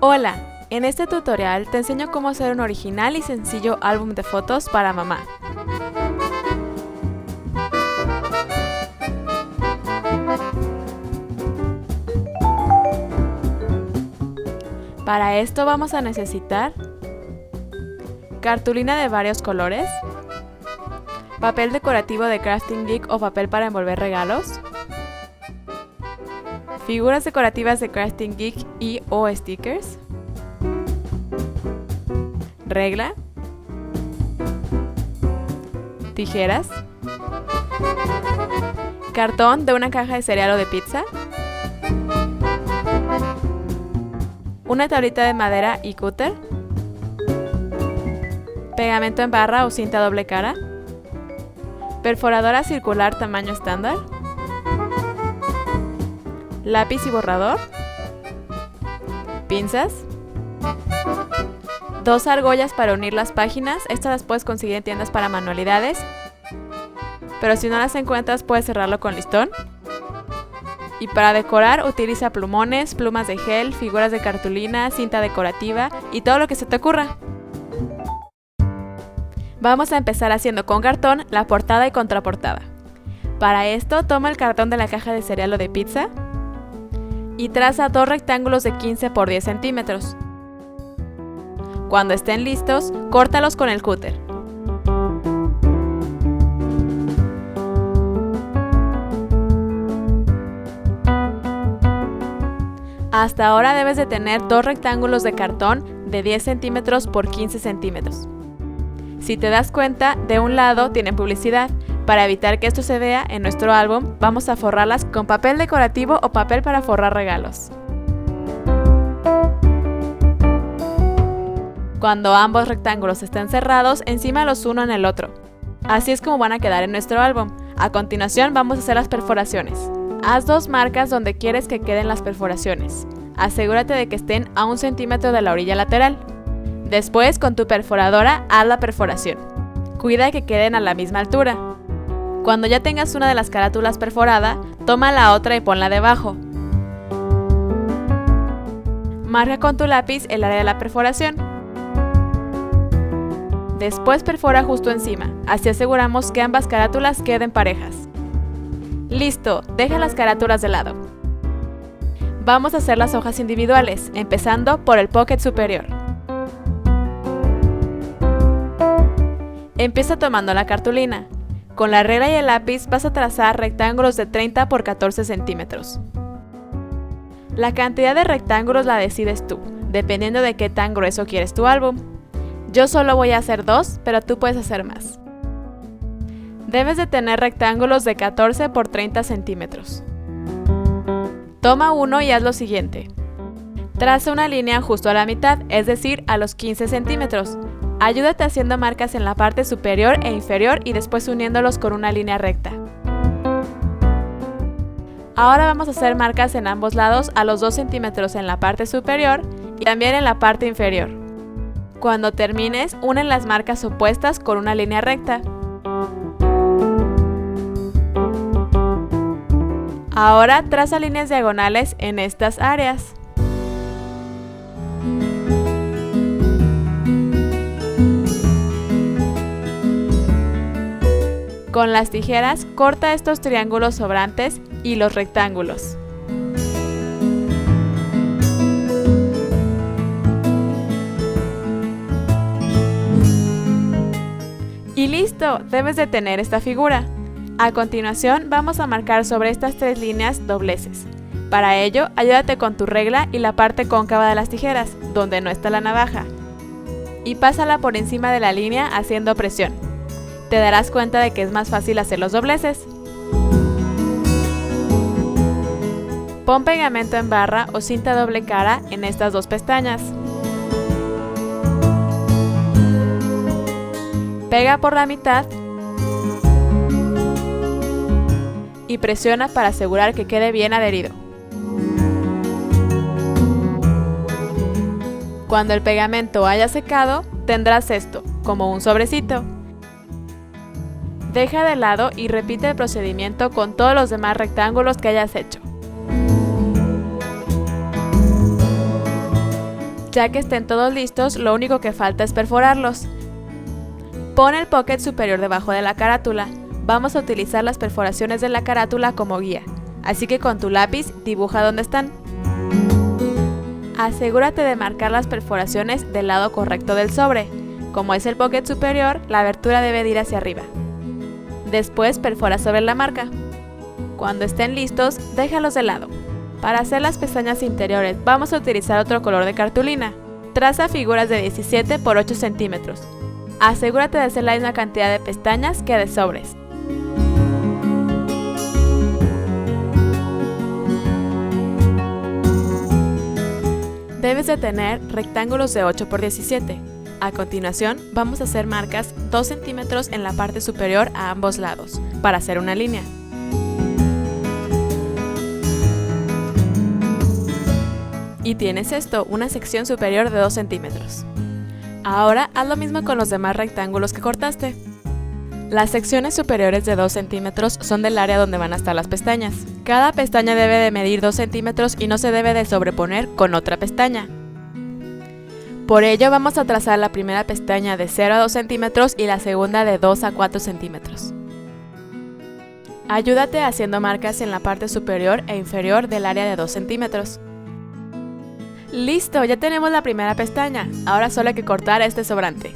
Hola, en este tutorial te enseño cómo hacer un original y sencillo álbum de fotos para mamá. Para esto vamos a necesitar cartulina de varios colores, papel decorativo de Crafting Geek o papel para envolver regalos, figuras decorativas de Crafting Geek y o stickers, regla, tijeras, cartón de una caja de cereal o de pizza, una tablita de madera y cúter, pegamento en barra o cinta doble cara, perforadora circular tamaño estándar, lápiz y borrador, pinzas, 2 argollas para unir las páginas. Estas las puedes conseguir en tiendas para manualidades, pero si no las encuentras puedes cerrarlo con listón. Y para decorar utiliza plumones, plumas de gel, figuras de cartulina, cinta decorativa y todo lo que se te ocurra. Vamos a empezar haciendo con cartón la portada y contraportada. Para esto toma el cartón de la caja de cereal o de pizza y traza 2 rectángulos de 15 por 10 centímetros. Cuando estén listos, córtalos con el cúter. Hasta ahora debes de tener 2 rectángulos de cartón de 10 centímetros por 15 centímetros. Si te das cuenta, de un lado tienen publicidad. Para evitar que esto se vea en nuestro álbum, vamos a forrarlas con papel decorativo o papel para forrar regalos. Cuando ambos rectángulos estén cerrados, encímalos uno en el otro. Así es como van a quedar en nuestro álbum. A continuación vamos a hacer las perforaciones. Haz 2 marcas donde quieres que queden las perforaciones. Asegúrate de que estén a 1 centímetro de la orilla lateral. Después, con tu perforadora, haz la perforación. Cuida que queden a la misma altura. Cuando ya tengas una de las carátulas perforada, toma la otra y ponla debajo. Marca con tu lápiz el área de la perforación. Después perfora justo encima, así aseguramos que ambas carátulas queden parejas. ¡Listo! Deja las carátulas de lado. Vamos a hacer las hojas individuales, empezando por el pocket superior. Empieza tomando la cartulina. Con la regla y el lápiz vas a trazar rectángulos de 30 por 14 centímetros. La cantidad de rectángulos la decides tú, dependiendo de qué tan grueso quieres tu álbum. Yo solo voy a hacer 2, pero tú puedes hacer más. Debes de tener rectángulos de 14 por 30 centímetros. Toma uno y haz lo siguiente. Traza una línea justo a la mitad, es decir, a los 15 centímetros. Ayúdate haciendo marcas en la parte superior e inferior y después uniéndolos con una línea recta. Ahora vamos a hacer marcas en ambos lados a los 2 centímetros en la parte superior y también en la parte inferior. Cuando termines, unen las marcas opuestas con una línea recta. Ahora traza líneas diagonales en estas áreas. Con las tijeras, corta estos triángulos sobrantes y los rectángulos. Y listo, debes de tener esta figura. A continuación vamos a marcar sobre estas 3 líneas dobleces. Para ello, ayúdate con tu regla y la parte cóncava de las tijeras, donde no está la navaja. Y pásala por encima de la línea haciendo presión. Te darás cuenta de que es más fácil hacer los dobleces. Pon pegamento en barra o cinta doble cara en estas 2 pestañas. Pega por la mitad y presiona para asegurar que quede bien adherido. Cuando el pegamento haya secado, tendrás esto, como un sobrecito. Deja de lado y repite el procedimiento con todos los demás rectángulos que hayas hecho. Ya que estén todos listos, lo único que falta es perforarlos. Pon el pocket superior debajo de la carátula. Vamos a utilizar las perforaciones de la carátula como guía, así que con tu lápiz dibuja dónde están. Asegúrate de marcar las perforaciones del lado correcto del sobre. Como es el pocket superior, la abertura debe de ir hacia arriba. Después perfora sobre la marca. Cuando estén listos, déjalos de lado. Para hacer las pestañas interiores vamos a utilizar otro color de cartulina. Traza figuras de 17 por 8 centímetros. Asegúrate de hacer la misma cantidad de pestañas que de sobres. Debes de tener rectángulos de 8 por 17. A continuación, vamos a hacer marcas 2 centímetros en la parte superior a ambos lados, para hacer una línea. Y tienes esto, una sección superior de 2 centímetros. Ahora haz lo mismo con los demás rectángulos que cortaste. Las secciones superiores de 2 centímetros son del área donde van a estar las pestañas. Cada pestaña debe de medir 2 centímetros y no se debe de sobreponer con otra pestaña. Por ello vamos a trazar la primera pestaña de 0 a 2 centímetros y la segunda de 2 a 4 centímetros. Ayúdate haciendo marcas en la parte superior e inferior del área de 2 centímetros. ¡Listo! Ya tenemos la primera pestaña. Ahora solo hay que cortar este sobrante.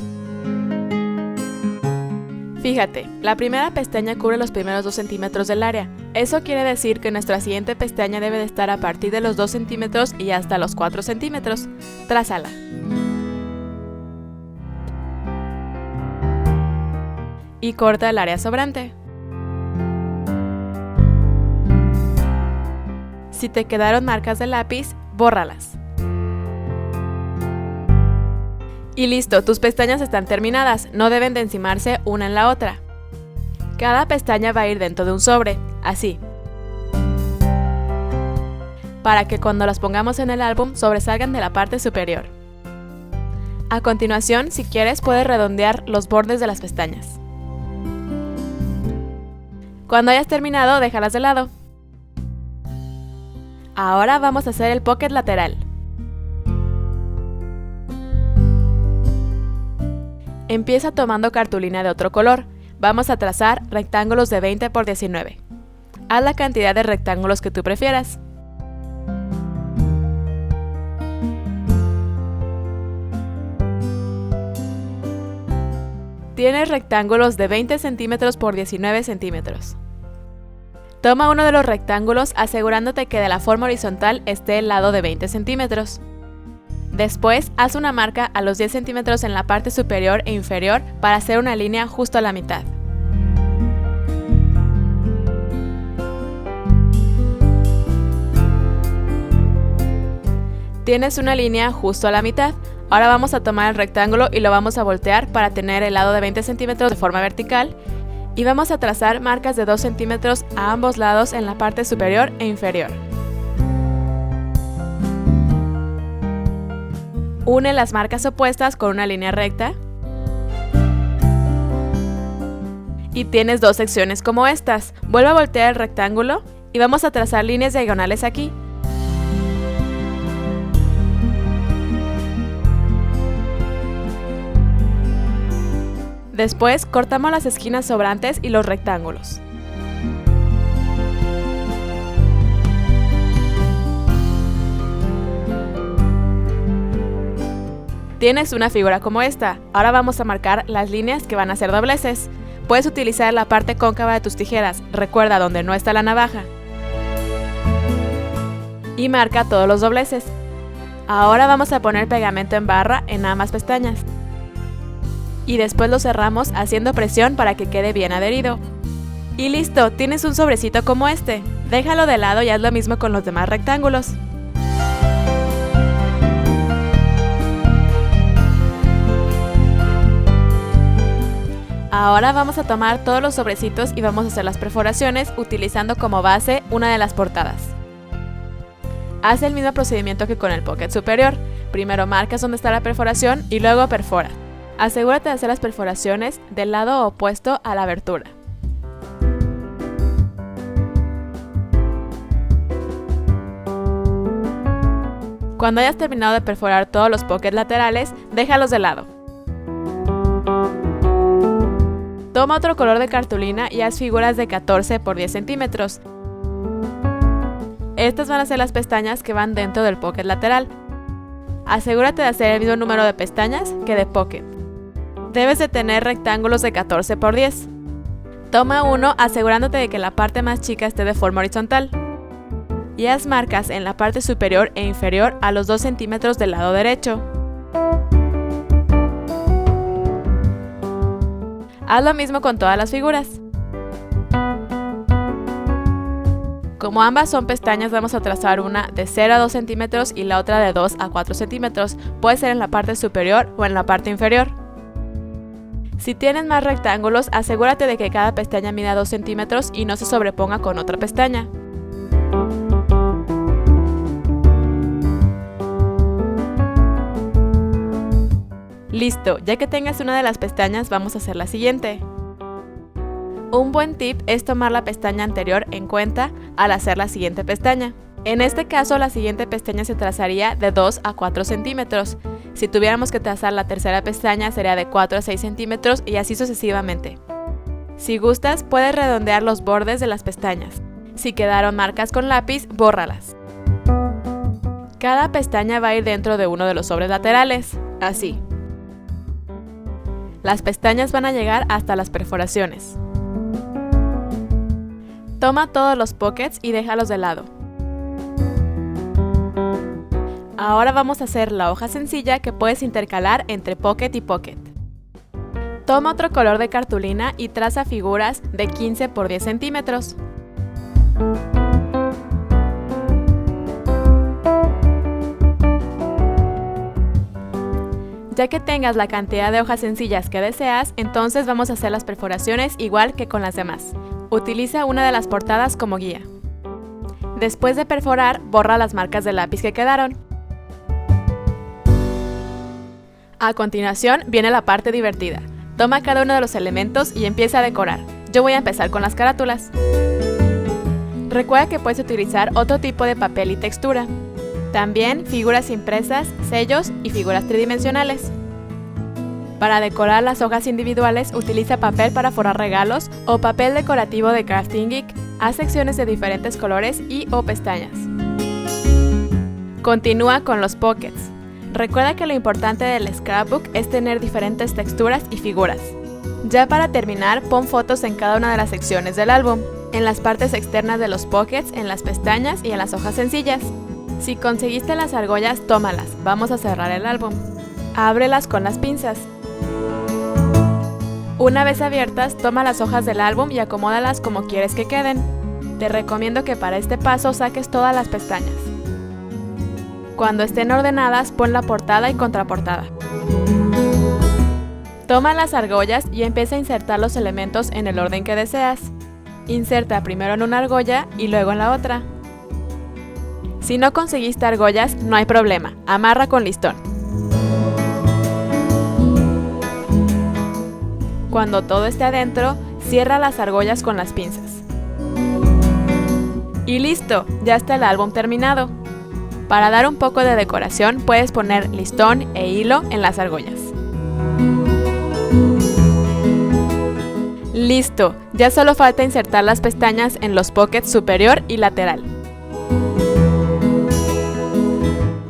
Fíjate, la primera pestaña cubre los primeros 2 centímetros del área. Eso quiere decir que nuestra siguiente pestaña debe de estar a partir de los 2 centímetros y hasta los 4 centímetros. Trázala. Y corta el área sobrante. Si te quedaron marcas de lápiz, bórralas. Y listo, tus pestañas están terminadas, no deben de encimarse una en la otra. Cada pestaña va a ir dentro de un sobre, así. Para que cuando las pongamos en el álbum sobresalgan de la parte superior. A continuación, si quieres, puedes redondear los bordes de las pestañas. Cuando hayas terminado, déjalas de lado. Ahora vamos a hacer el pocket lateral. Empieza tomando cartulina de otro color. Vamos a trazar rectángulos de 20 por 19. Haz la cantidad de rectángulos que tú prefieras. Tienes rectángulos de 20 centímetros por 19 centímetros. Toma uno de los rectángulos asegurándote que de la forma horizontal esté el lado de 20 centímetros. Después, haz una marca a los 10 centímetros en la parte superior e inferior para hacer una línea justo a la mitad. Tienes una línea justo a la mitad. Ahora vamos a tomar el rectángulo y lo vamos a voltear para tener el lado de 20 centímetros de forma vertical. Y vamos a trazar marcas de 2 centímetros a ambos lados en la parte superior e inferior. Une las marcas opuestas con una línea recta. Y tienes 2 secciones como estas. Vuelve a voltear el rectángulo y vamos a trazar líneas diagonales aquí. Después cortamos las esquinas sobrantes y los rectángulos. Tienes una figura como esta. Ahora vamos a marcar las líneas que van a ser dobleces. Puedes utilizar la parte cóncava de tus tijeras. Recuerda donde no está la navaja. Y marca todos los dobleces. Ahora vamos a poner pegamento en barra en ambas pestañas. Y después lo cerramos haciendo presión para que quede bien adherido. Y listo, tienes un sobrecito como este. Déjalo de lado y haz lo mismo con los demás rectángulos. Ahora vamos a tomar todos los sobrecitos y vamos a hacer las perforaciones utilizando como base una de las portadas. Haz el mismo procedimiento que con el pocket superior. Primero marcas donde está la perforación y luego perfora. Asegúrate de hacer las perforaciones del lado opuesto a la abertura. Cuando hayas terminado de perforar todos los pockets laterales, déjalos de lado. Toma otro color de cartulina y haz figuras de 14 por 10 centímetros. Estas van a ser las pestañas que van dentro del pocket lateral. Asegúrate de hacer el mismo número de pestañas que de pocket. Debes de tener rectángulos de 14 por 10. Toma uno asegurándote de que la parte más chica esté de forma horizontal. Y haz marcas en la parte superior e inferior a los 2 centímetros del lado derecho. Haz lo mismo con todas las figuras. Como ambas son pestañas, vamos a trazar una de 0 a 2 centímetros y la otra de 2 a 4 centímetros. Puede ser en la parte superior o en la parte inferior. Si tienes más rectángulos, asegúrate de que cada pestaña mida 2 centímetros y no se sobreponga con otra pestaña. Listo, ya que tengas una de las pestañas, vamos a hacer la siguiente. Un buen tip es tomar la pestaña anterior en cuenta al hacer la siguiente pestaña. En este caso, la siguiente pestaña se trazaría de 2 a 4 centímetros. Si tuviéramos que trazar la tercera pestaña, sería de 4 a 6 centímetros y así sucesivamente. Si gustas, puedes redondear los bordes de las pestañas. Si quedaron marcas con lápiz, bórralas. Cada pestaña va a ir dentro de uno de los sobres laterales, así. Las pestañas van a llegar hasta las perforaciones. Toma todos los pockets y déjalos de lado. Ahora vamos a hacer la hoja sencilla que puedes intercalar entre pocket y pocket. Toma otro color de cartulina y traza figuras de 15 por 10 centímetros. Ya que tengas la cantidad de hojas sencillas que deseas, entonces vamos a hacer las perforaciones igual que con las demás. Utiliza una de las portadas como guía. Después de perforar, borra las marcas de lápiz que quedaron. A continuación viene la parte divertida. Toma cada uno de los elementos y empieza a decorar. Yo voy a empezar con las carátulas. Recuerda que puedes utilizar otro tipo de papel y textura. También figuras impresas, sellos y figuras tridimensionales. Para decorar las hojas individuales, utiliza papel para forrar regalos o papel decorativo de Crafting Geek. Haz secciones de diferentes colores y/o pestañas. Continúa con los pockets. Recuerda que lo importante del scrapbook es tener diferentes texturas y figuras. Ya para terminar, pon fotos en cada una de las secciones del álbum, en las partes externas de los pockets, en las pestañas y en las hojas sencillas. Si conseguiste las argollas, tómalas. Vamos a cerrar el álbum. Ábrelas con las pinzas. Una vez abiertas, toma las hojas del álbum y acomódalas como quieres que queden. Te recomiendo que para este paso saques todas las pestañas. Cuando estén ordenadas, pon la portada y contraportada. Toma las argollas y empieza a insertar los elementos en el orden que deseas. Inserta primero en una argolla y luego en la otra. Si no conseguiste argollas, no hay problema, amarra con listón. Cuando todo esté adentro, cierra las argollas con las pinzas. Y listo, ya está el álbum terminado. Para dar un poco de decoración, puedes poner listón e hilo en las argollas. Listo, ya solo falta insertar las pestañas en los pockets superior y lateral.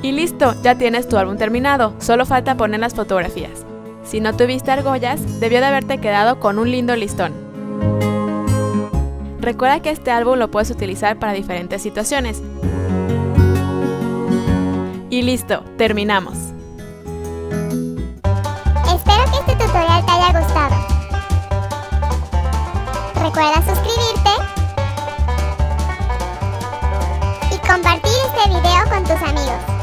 Y listo, ya tienes tu álbum terminado, solo falta poner las fotografías. Si no tuviste argollas, debió de haberte quedado con un lindo listón. Recuerda que este álbum lo puedes utilizar para diferentes situaciones. Y listo, terminamos. Espero que este tutorial te haya gustado. Recuerda suscribirte y compartir este video con tus amigos.